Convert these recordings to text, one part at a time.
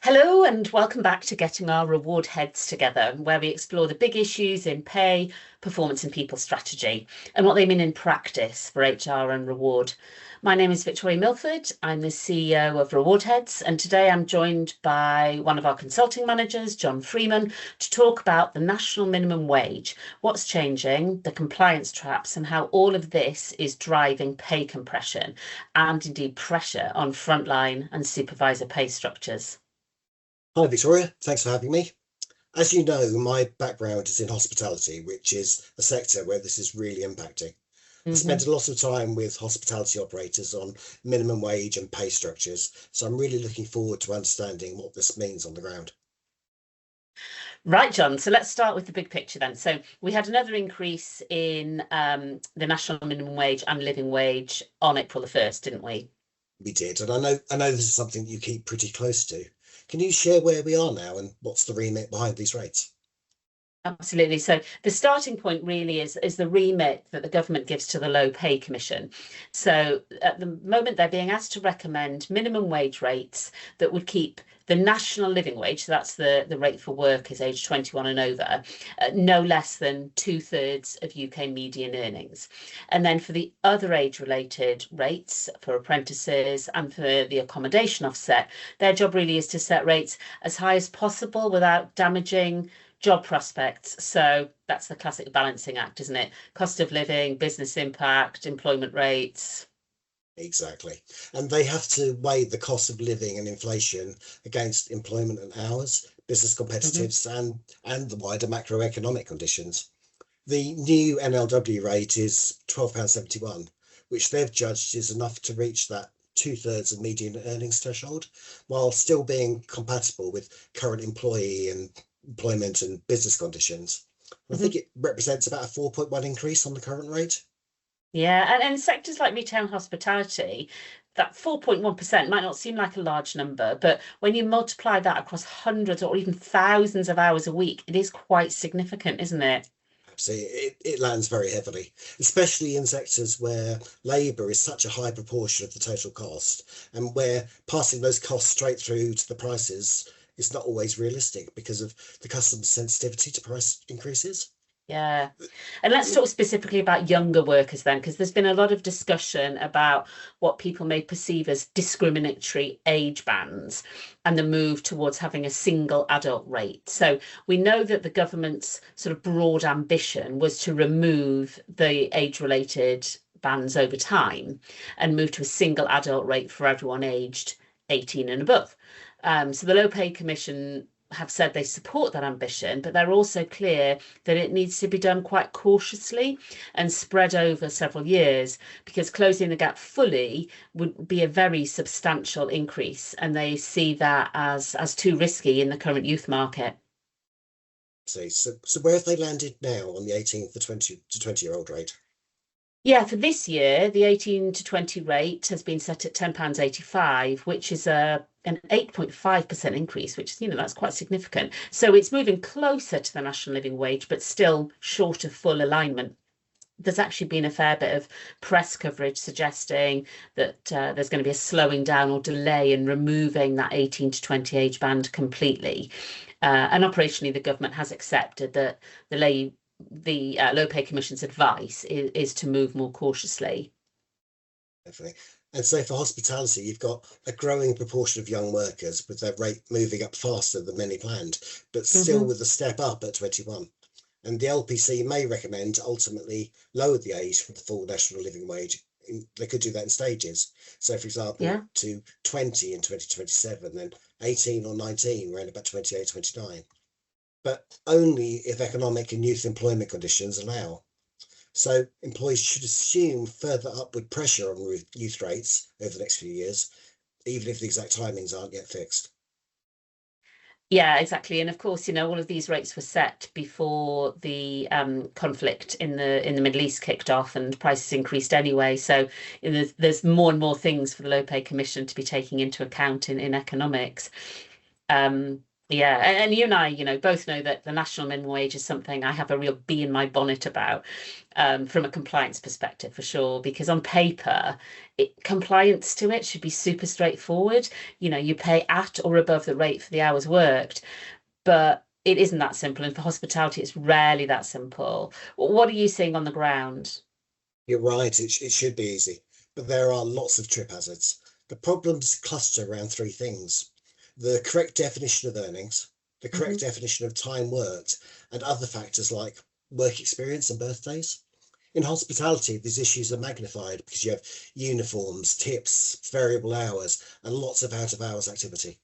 Hello and welcome back to Getting Our Reward Heads Together, where we explore the big issues in pay, performance and people strategy and what they mean in practice for HR and reward. My name is Victoria Milford. I'm the CEO of Reward Heads, and today I'm joined by one of our consulting managers, John Freeman, to talk about the national minimum wage, what's changing, the compliance traps, and how all of this is driving pay compression and indeed pressure on frontline and supervisor pay structures. Hi, Victoria. Thanks for having me. As you know, my background is in hospitality, which is a sector where this is really impacting. I spent a lot of time with hospitality operators on minimum wage and pay structures, so I'm really looking forward to understanding what this means on the ground. Right, John. So let's start with the big picture then. So we had another increase in the national minimum wage and living wage on April the 1st, didn't we? We did, and I know this is something that you keep pretty close to. Can you share where we are now and what's the remit behind these rates? Absolutely. So the starting point really is the remit that the government gives to the Low Pay Commission. So at the moment, they're being asked to recommend minimum wage rates that would keep the national living wage, so that's the rate for workers aged 21 and over, no less than 2/3 of UK median earnings. And then for the other age-related rates for apprentices and for the accommodation offset, their job really is to set rates as high as possible without damaging job prospects. So that's the classic balancing act, isn't it? Cost of living, business impact, employment rates. Exactly. And they have to weigh the cost of living and inflation against employment and hours, business Mhm. competitiveness, and the wider macroeconomic conditions. The new NLW rate is £12.71, which they've judged is enough to reach that 2/3 of median earnings threshold, while still being compatible with current employee and employment and business conditions. I think Mhm. it represents about a 4.1 increase on the current rate. Yeah, and sectors like retail and hospitality, that 4.1% might not seem like a large number, but when you multiply that across hundreds or even thousands of hours a week, it is quite significant, isn't it? Absolutely, it lands very heavily, especially in sectors where labour is such a high proportion of the total cost, and where passing those costs straight through to the prices is not always realistic because of the customer's sensitivity to price increases. Yeah. And let's talk specifically about younger workers then, because there's been a lot of discussion about what people may perceive as discriminatory age bands and the move towards having a single adult rate. So we know that the government's sort of broad ambition was to remove the age-related bands over time and move to a single adult rate for everyone aged 18 and above. So the Low Pay Commission have said they support that ambition, but they're also clear that it needs to be done quite cautiously and spread over several years because closing the gap fully would be a very substantial increase, and they see that as too risky in the current youth market. So where have they landed now on the 18 to 20-year-old rate? Yeah, for this year, the 18 to 20 rate has been set at £10.85, which is an 8.5% increase, which is, that's quite significant. So it's moving closer to the national living wage, but still short of full alignment. There's actually been a fair bit of press coverage suggesting that there's going to be a slowing down or delay in removing that 18 to 20 age band completely. And operationally, the government has accepted that the Low Pay Commission's advice is to move more cautiously. Definitely. And so for hospitality, you've got a growing proportion of young workers with their rate moving up faster than many planned, but still Hmm. with a step up at 21. And the LPC may recommend to ultimately lower the age for the full national living wage. They could do that in stages. So, for example, Yeah. to 20 in 2027, then 18 or 19 around about 28, 29. But only if economic and youth employment conditions allow. So employees should assume further upward pressure on youth rates over the next few years, even if the exact timings aren't yet fixed. Yeah, exactly. And of course, all of these rates were set before the conflict in the Middle East kicked off and prices increased anyway. So there's more and more things for the Low Pay Commission to be taking into account in economics. Um, Yeah, and you and I, both know that the national minimum wage is something I have a real bee in my bonnet about, from a compliance perspective for sure. Because on paper, compliance to it should be super straightforward. You pay at or above the rate for the hours worked, but it isn't that simple. And for hospitality, it's rarely that simple. What are you seeing on the ground? You're right, it should be easy, but there are lots of trip hazards. The problems cluster around three things: the correct definition of earnings, the correct Mhm. definition of time worked, and other factors like work experience and birthdays. In hospitality, these issues are magnified because you have uniforms, tips, variable hours, and lots of out of hours activity.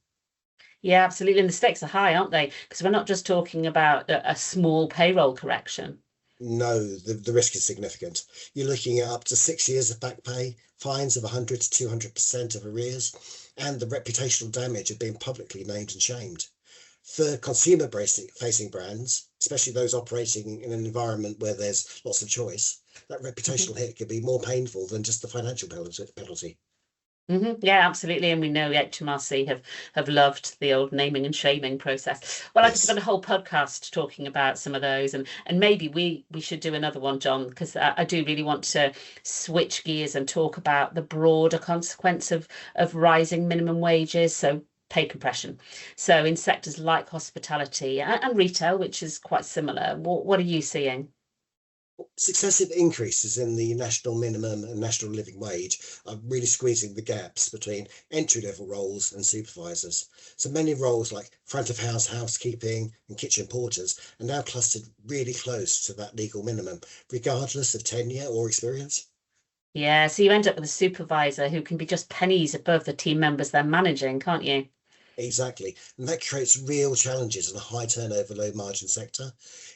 Yeah, absolutely. And the stakes are high, aren't they? Because we're not just talking about a small payroll correction. No, the risk is significant. You're looking at up to 6 years of back pay, fines of 100 to 200% of arrears, and the reputational damage of being publicly named and shamed. For consumer facing brands, especially those operating in an environment where there's lots of choice, that reputational hit could be more painful than just the financial penalty. Yeah, absolutely. And we know HMRC have loved the old naming and shaming process. Well, I could have Yes. done a whole podcast talking about some of those, and maybe we should do another one, John, because I do really want to switch gears and talk about the broader consequence of rising minimum wages. So pay compression. So in sectors like hospitality and retail, which is quite similar, what are you seeing? Successive increases in the national minimum and national living wage are really squeezing the gaps between entry level roles and supervisors. So many roles like front of house housekeeping and kitchen porters are now clustered really close to that legal minimum, regardless of tenure or experience. Yeah, so you end up with a supervisor who can be just pennies above the team members they're managing, can't you? Exactly. And that creates real challenges in a high turnover, low margin sector.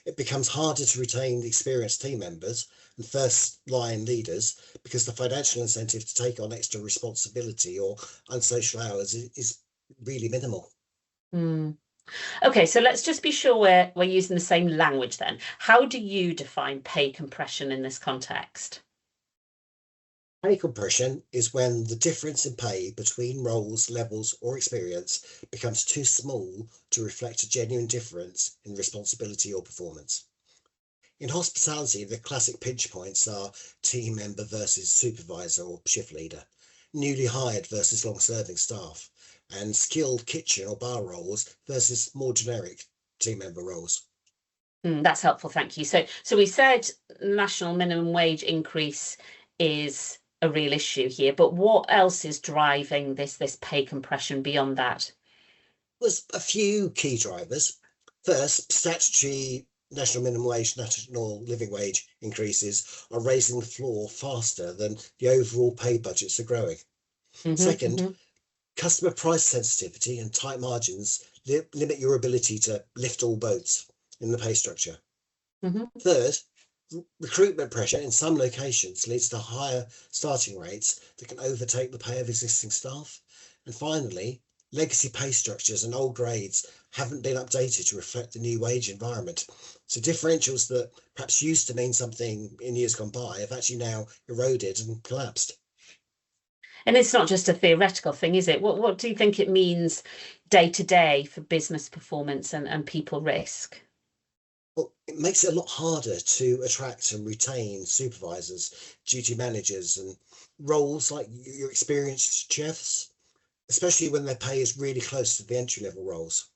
It becomes harder to retain experienced team members and first line leaders because the financial incentive to take on extra responsibility or unsocial hours is really minimal. Hmm. Okay, so let's just be sure we're using the same language then. How do you define pay compression in this context? Pay compression is when the difference in pay between roles, levels, or experience becomes too small to reflect a genuine difference in responsibility or performance. In hospitality, the classic pinch points are team member versus supervisor or shift leader, newly hired versus long serving staff, and skilled kitchen or bar roles versus more generic team member roles. That's helpful, thank you. So we said national minimum wage increase is a real issue here, but what else is driving this pay compression beyond that? There's a few key drivers. First, statutory national minimum wage, national living wage increases are raising the floor faster than the overall pay budgets are growing. Second, Hmm. customer price sensitivity and tight margins limit your ability to lift all boats in the pay structure. Hmm. Third, recruitment pressure in some locations leads to higher starting rates that can overtake the pay of existing staff. And finally, legacy pay structures and old grades haven't been updated to reflect the new wage environment. So differentials that perhaps used to mean something in years gone by have actually now eroded and collapsed. And it's not just a theoretical thing, is it? What do you think it means day to day for business performance and people risk? Well, it makes it a lot harder to attract and retain supervisors, duty managers, and roles like your experienced chefs, especially when their pay is really close to the entry level roles.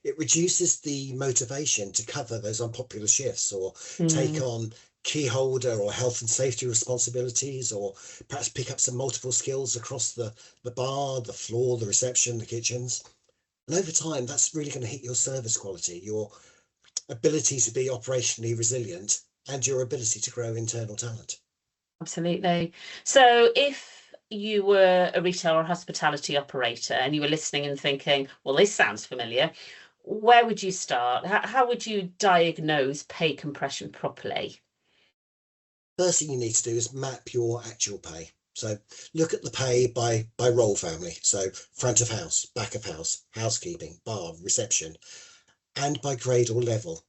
It reduces the motivation to cover those unpopular shifts or take Hmm. on key holder or health and safety responsibilities, or perhaps pick up some multiple skills across the bar, the floor, the reception, the kitchens. And over time, that's really going to hit your service quality, your ability to be operationally resilient, and your ability to grow internal talent. Absolutely. So if you were a retail or hospitality operator and you were listening and thinking, well, this sounds familiar, where would you start? How would you diagnose pay compression properly? First thing you need to do is map your actual pay. So look at the pay by role family. So front of house, back of house, housekeeping, bar, reception, and by grade or level,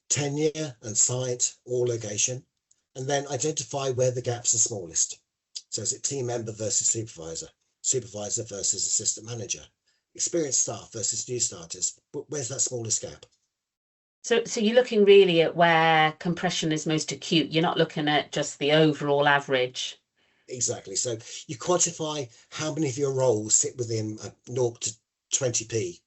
tenure and site or location, and then identify where the gaps are smallest. So is it team member versus supervisor, supervisor versus assistant manager, experienced staff versus new starters. Where's that smallest gap? So you're looking really at where compression is most acute. You're not looking at just the overall average. Exactly. So you quantify how many of your roles sit within 0 to 20p,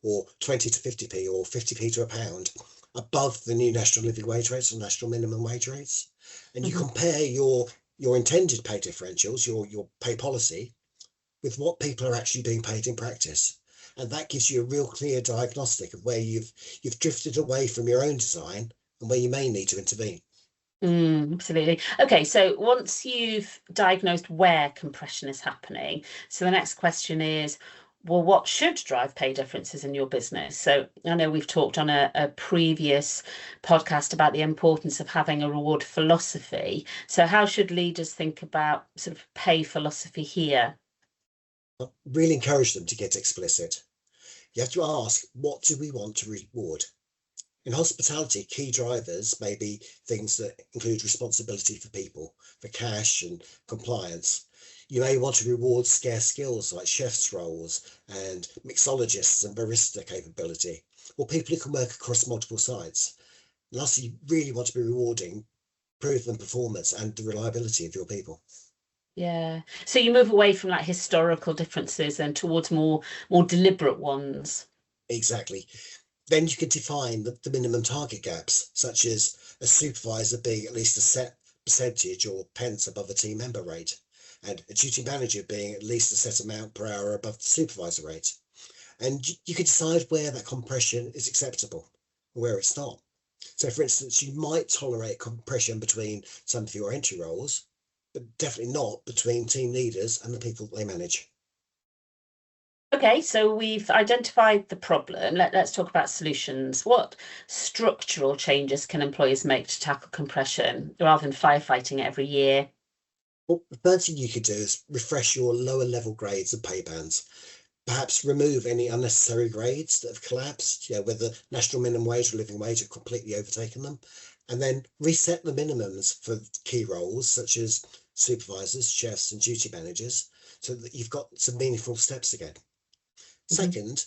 or 20 to 50p, or 50p to a pound above the new national living wage rates or national minimum wage rates. And you Mhm. compare your intended pay differentials, your pay policy, with what people are actually being paid in practice. And that gives you a real clear diagnostic of where you've drifted away from your own design and where you may need to intervene. Absolutely. Okay, so once you've diagnosed where compression is happening, so the next question is, well, what should drive pay differences in your business? So I know we've talked on a previous podcast about the importance of having a reward philosophy. So how should leaders think about sort of pay philosophy here? But really encourage them to get explicit. You have to ask, what do we want to reward? In hospitality, key drivers may be things that include responsibility for people, for cash and compliance. You may want to reward scarce skills like chef's roles and mixologists and barista capability, or people who can work across multiple sites. And lastly, you really want to be rewarding proven performance and the reliability of your people. Yeah. So you move away from like historical differences and towards more deliberate ones. Exactly. Then you can define the minimum target gaps, such as a supervisor being at least a set percentage or pence above a team member rate, and a duty manager being at least a set amount per hour above the supervisor rate. And you can decide where that compression is acceptable and where it's not. So, for instance, you might tolerate compression between some of your entry roles, but definitely not between team leaders and the people they manage. Okay, so we've identified the problem. Let's talk about solutions. What structural changes can employers make to tackle compression rather than firefighting it every year? Well, the first thing you could do is refresh your lower level grades and pay bands. Perhaps remove any unnecessary grades that have collapsed, where the national minimum wage or living wage have completely overtaken them, and then reset the minimums for key roles such as supervisors, chefs, and duty managers, so that you've got some meaningful steps again. Mhm. Second,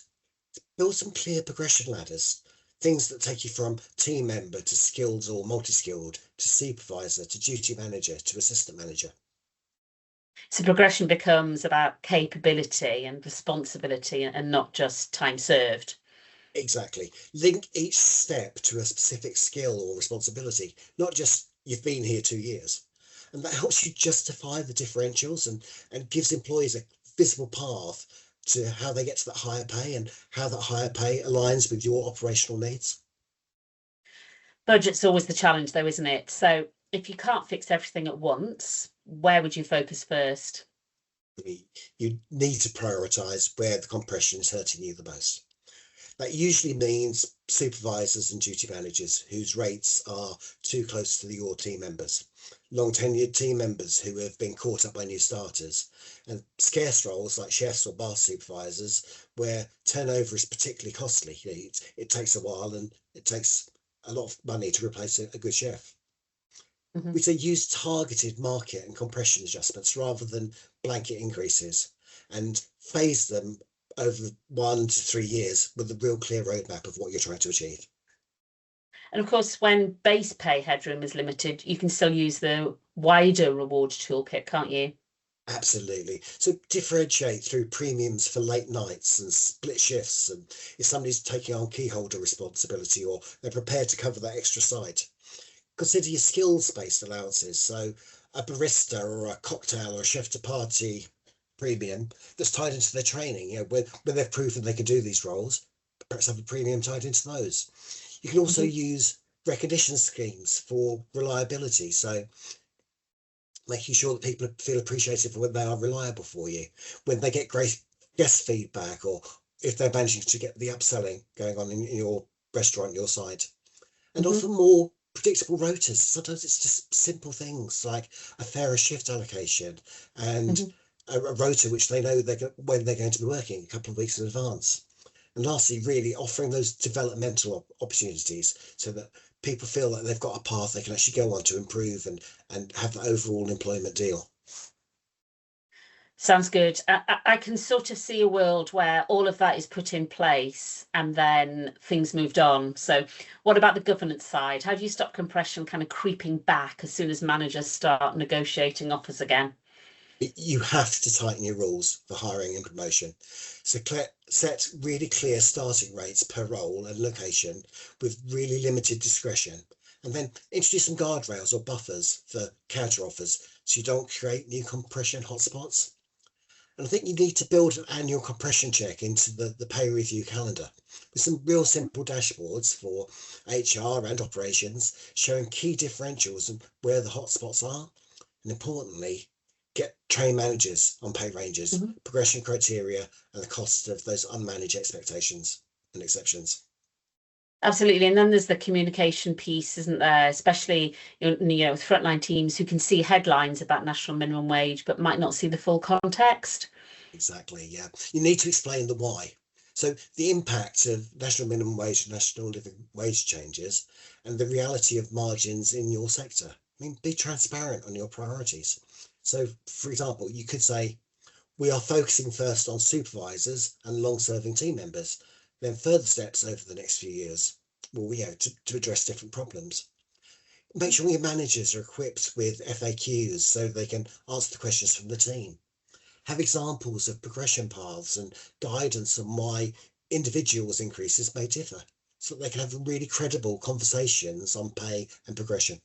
build some clear progression ladders, things that take you from team member to skilled or multi-skilled to supervisor to duty manager to assistant manager. So progression becomes about capability and responsibility and not just time served. Exactly. Link each step to a specific skill or responsibility, not just you've been here 2 years. And that helps you justify the differentials and gives employees a visible path to how they get to that higher pay and how that higher pay aligns with your operational needs. Budget's always the challenge, though, isn't it? So if you can't fix everything at once, where would you focus first? You need to prioritize where the compression is hurting you the most. That usually means supervisors and duty managers whose rates are too close to your team members, long tenured team members who have been caught up by new starters, and scarce roles like chefs or bar supervisors where turnover is particularly costly. It takes a while and it takes a lot of money to replace a good chef. Mhm. We say use targeted market and compression adjustments rather than blanket increases, and phase them over 1 to 3 years with a real clear roadmap of what you're trying to achieve. And of course, when base pay headroom is limited, you can still use the wider reward toolkit, can't you? Absolutely. So differentiate through premiums for late nights and split shifts, and if somebody's taking on key holder responsibility or they're prepared to cover that extra site. Consider your skills-based allowances. So a barista or a cocktail or a chef de partie premium that's tied into their training, when they've proven they can do these roles, perhaps have a premium tied into those. You can also Mhm. use recognition schemes for reliability. So making sure that people feel appreciated for when they are reliable for you, when they get great guest feedback, or if they're managing to get the upselling going on in your restaurant, your site, and Mhm. offer more predictable rotas. Sometimes it's just simple things like a fairer shift allocation and Mhm. a rota which they know when they're going to be working a couple of weeks in advance. And lastly, really offering those developmental opportunities so that people feel that they've got a path they can actually go on to improve and have the overall employment deal. Sounds good. I can sort of see a world where all of that is put in place and then things moved on. So, what about the governance side? How do you stop compression kind of creeping back as soon as managers start negotiating offers again? You have to tighten your rules for hiring and promotion. So set really clear starting rates per role and location with really limited discretion. And then introduce some guardrails or buffers for counter offers so you don't create new compression hotspots. And I think you need to build an annual compression check into the pay review calendar with some real simple dashboards for HR and operations showing key differentials and where the hotspots are. And importantly, get trained managers on pay ranges, progression criteria, and the cost of those unmanaged expectations and exceptions. Absolutely. And then there's the communication piece, isn't there? Especially, with frontline teams who can see headlines about national minimum wage, but might not see the full context. Exactly, yeah. You need to explain the why. So the impact of national minimum wage and national living wage changes and the reality of margins in your sector. I mean, be transparent on your priorities. So, for example, you could say, we are focusing first on supervisors and long-serving team members, then further steps over the next few years to address different problems. Make sure your managers are equipped with FAQs so they can answer the questions from the team. Have examples of progression paths and guidance on why individuals' increases may differ so that they can have really credible conversations on pay and progression.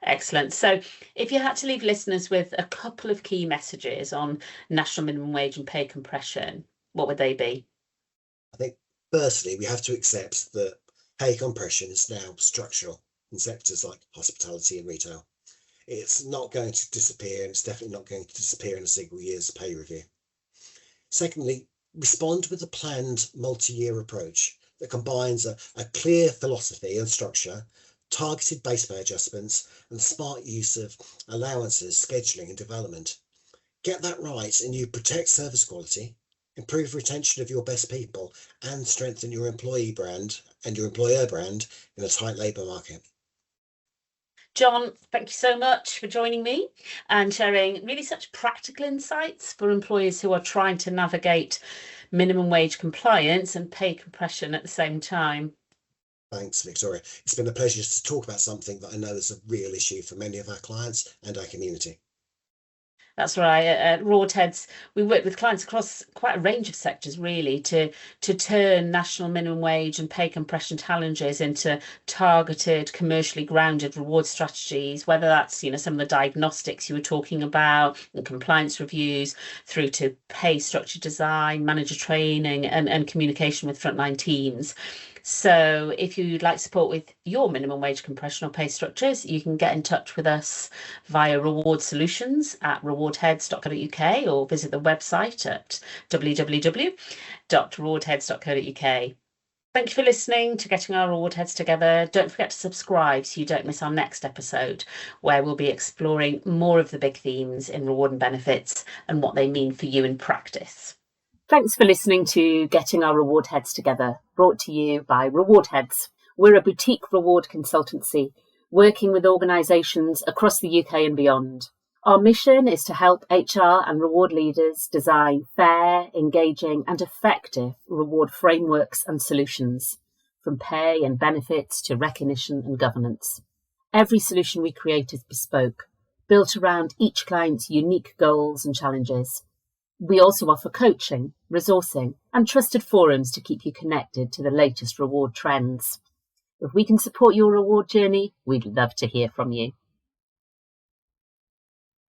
Excellent. So, if you had to leave listeners with a couple of key messages on national minimum wage and pay compression, what would they be? I think, firstly, we have to accept that pay compression is now structural in sectors like hospitality and retail. It's not going to disappear, and it's definitely not going to disappear in a single year's pay review. Secondly, respond with a planned multi-year approach that combines a clear philosophy and structure, targeted base pay adjustments, and smart use of allowances, scheduling, and development. Get that right, and you protect service quality, improve retention of your best people, and strengthen your employee brand and your employer brand in a tight labour market. John, thank you so much for joining me and sharing really such practical insights for employers who are trying to navigate minimum wage compliance and pay compression at the same time. Thanks, Victoria. It's been a pleasure to talk about something that I know is a real issue for many of our clients and our community. That's right. At Reward Heads, we work with clients across quite a range of sectors, really, to turn national minimum wage and pay compression challenges into targeted, commercially grounded reward strategies, whether that's, some of the diagnostics you were talking about, and compliance reviews, through to pay structure design, manager training, and communication with frontline teams. So if you'd like support with your minimum wage compression or pay structures, you can get in touch with us via Reward Solutions at rewardheads.co.uk or visit the website at www.rewardheads.co.uk. Thank you for listening to Getting Our Reward Heads Together. Don't forget to subscribe so you don't miss our next episode, where we'll be exploring more of the big themes in reward and benefits and what they mean for you in practice. Thanks for listening to Getting Our Reward Heads Together, brought to you by Reward Heads. We're a boutique reward consultancy working with organisations across the UK and beyond. Our mission is to help HR and reward leaders design fair, engaging and effective reward frameworks and solutions, from pay and benefits to recognition and governance. Every solution we create is bespoke, built around each client's unique goals and challenges. We also offer coaching, resourcing, and trusted forums to keep you connected to the latest reward trends. If we can support your reward journey, we'd love to hear from you.